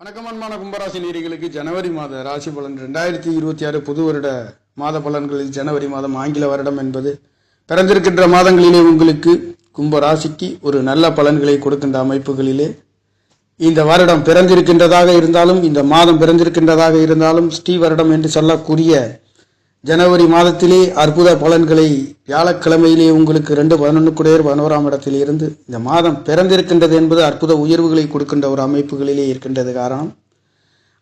வணக்கம் அன்பான கும்பராசி நேயர்களுக்கு ஜனவரி மாத ராசி பலன் 2026 புது வருட மாத பலன்களில் ஜனவரி மாதம் ஆங்கில வருடம் என்பது பிறந்திருக்கின்ற மாதங்களிலே உங்களுக்கு கும்பராசிக்கு ஒரு நல்ல பலன்களை கொடுக்கின்ற அமைப்புகளிலே இந்த வருடம் பிறந்திருக்கின்றதாக இருந்தாலும் இந்த மாதம் பிறந்திருக்கின்றதாக இருந்தாலும் ஸ்ரீ வருடம் என்று சொல்லக்கூடிய ஜனவரி மாதத்திலே அற்புத பலன்களை வியாழக்கிழமையிலே உங்களுக்கு 2/11 இடத்தில் இருந்து இந்த மாதம் பிறந்திருக்கின்றது என்பது அற்புத உயர்வுகளை கொடுக்கின்ற ஒரு அமைப்புகளிலே இருக்கின்றது. காரணம்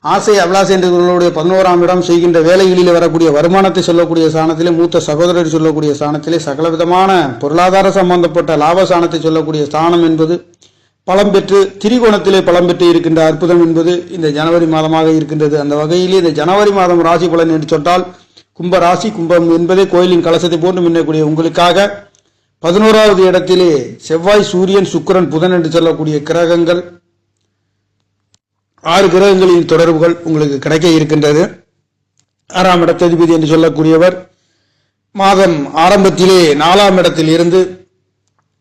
ஆசை அபிலாசை என்றவர்களுடைய 11ஆம் இடம் செய்கின்ற வேலைகளில் வரக்கூடிய வருமானத்தை சொல்லக்கூடிய ஸ்தானத்திலே மூத்த சகோதரர் சொல்லக்கூடிய ஸ்தானத்திலே சகலவிதமான பொருளாதார சம்பந்தப்பட்ட லாபஸ்தானத்தை சொல்லக்கூடிய ஸ்தானம் என்பது பலம் பெற்று திரிகோணத்திலே பலம் பெற்று இருக்கின்ற அற்புதம் என்பது இந்த ஜனவரி மாதமாக இருக்கின்றது. அந்த வகையிலே இந்த ஜனவரி மாதம் ராசி பலன் என்று சொன்னால் கும்ப ராசி கும்பம் என்பதே கோயிலின் கலசத்தை போன்று மின்னக்கூடிய உங்களுக்காக 11வது இடத்திலே செவ்வாய் சூரியன் சுக்கிரன் புதன் என்று சொல்லக்கூடிய கிரகங்கள் 6 கிரகங்களின் தொடர்புகள் உங்களுக்கு கிடைக்க இருக்கின்றது. 6ஆம் இடத்ததிபதி என்று சொல்லக்கூடியவர் மாதம் ஆரம்பத்திலே 4ஆம் இடத்தில் இருந்து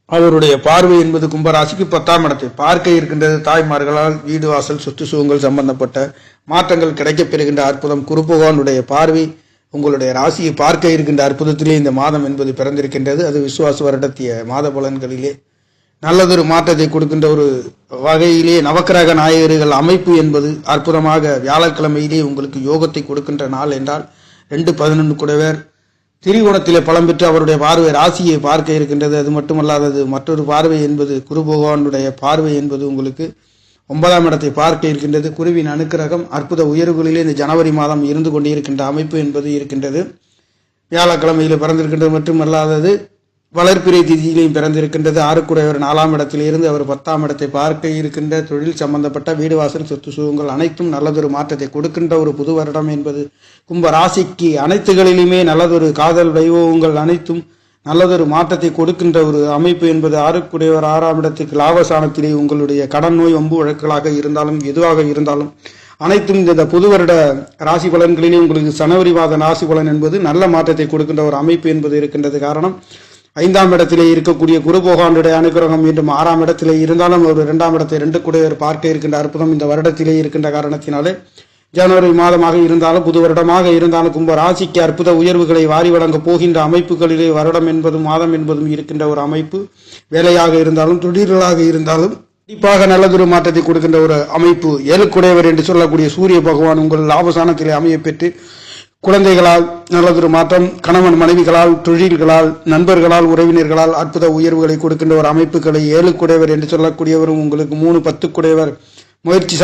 அவருடைய பார்வை என்பது கும்பராசிக்கு 10ஆம் இடத்தை பார்க்க இருக்கின்றது. தாய்மார்களால் வீடு வாசல் சொத்து சுகங்கள் சம்பந்தப்பட்ட மாற்றங்கள் கிடைக்கப் பெறுகின்ற அற்புதம். குரு பகவானுடைய பார்வை உங்களுடைய ராசியை பார்க்க இருக்கின்ற அற்புதத்திலே இந்த மாதம் என்பது பிறந்திருக்கின்றது. அது விசுவாச வருடத்திய மாத பலன்களிலே நல்லதொரு மாற்றத்தை கொடுக்கின்ற ஒரு வகையிலே நவக்கிரக நாயகர்கள் அமைப்பு என்பது அற்புதமாக வியாழக்கிழமையிலே உங்களுக்கு யோகத்தை கொடுக்கின்ற நாள் என்றால் 2/11 கூடவர் திரிகோணத்திலே பலம் பெற்று அவருடைய பார்வை ராசியை பார்க்க இருக்கின்றது. அது மட்டுமல்லாதது மற்றொரு பார்வை என்பது குரு பகவானுடைய பார்வை என்பது உங்களுக்கு 9ஆம் இடத்தை பார்க்க இருக்கின்றது. குருவின் அனுக்கிரகம் அற்புத உயர்வுகளிலே இந்த ஜனவரி மாதம் இருந்து கொண்டிருக்கின்ற அமைப்பு என்பது இருக்கின்றது. வியாழக்கிழமையில் பிறந்திருக்கின்றது மட்டுமல்லாதது வளர்ப்பிறை திதியிலையும் பிறந்திருக்கின்றது. 6 4ஆம் இடத்தில் இருந்து அவர் 10ஆம் இடத்தை பார்க்க இருக்கின்ற தொழில் சம்பந்தப்பட்ட வீடு வாசல் சொத்து சுகங்கள் அனைத்தும் நல்லதொரு மாற்றத்தை கொடுக்கின்ற ஒரு புது வருடம் என்பது கும்ப ராசிக்கு அனைத்துகளிலுமே நல்லதொரு காதல் வைபவங்கள் அனைத்தும் நல்லதொரு மாற்றத்தை கொடுக்கின்ற ஒரு அமைப்பு என்பது 6ஆம் இடத்துக்கு லாபஸ்தானத்திலே உங்களுடைய கடன் நோய் வம்பு வழக்குகளாக இருந்தாலும் எதுவாக இருந்தாலும் அனைத்தும் இந்த புது வருட ராசி பலன்களிலே உங்களுக்கு ஜனவரி மாத ராசி பலன் என்பது நல்ல மாற்றத்தை கொடுக்கின்ற ஒரு அமைப்பு என்பது இருக்கின்றது. காரணம் 5ஆம் இடத்திலே இருக்கக்கூடிய குரு பகவானுடைய அனுகிரகம் மீண்டும் 6ஆம் இடத்திலே இருந்தாலும் ஒரு 2ஆம் இடத்தை 2 கூடையவர் பார்க்க இருக்கின்ற அற்புதம் இந்த வருடத்திலே இருக்கின்ற காரணத்தினாலே ஜனவரி மாதமாக இருந்தாலும் புது வருடமாக இருந்தாலும் கும்ப ராசிக்கு அற்புத உயர்வுகளை வாரி வழங்க போகின்ற அமைப்புகளிலே வருடம் என்பதும் மாதம் என்பதும் இருக்கின்ற ஒரு அமைப்பு. வேலையாக இருந்தாலும் தொழில்களாக இருந்தாலும் கண்டிப்பாக நல்லதொரு மாற்றத்தை கொடுக்கின்ற ஒரு அமைப்பு. 7 கூடையவர் என்று சொல்லக்கூடிய சூரிய பகவான் உங்கள் லாபஸ்தானத்திலே அமைய பெற்று குழந்தைகளால் நல்லதொரு மாற்றம், கணவன் மனைவிகளால் தொழில்களால் நண்பர்களால் உறவினர்களால் அற்புத உயர்வுகளை கொடுக்கின்ற ஒரு அமைப்புகளை 7 கூடையவர் என்று சொல்லக்கூடியவரும் உங்களுக்கு 3 10 கூடையவர் முயற்சி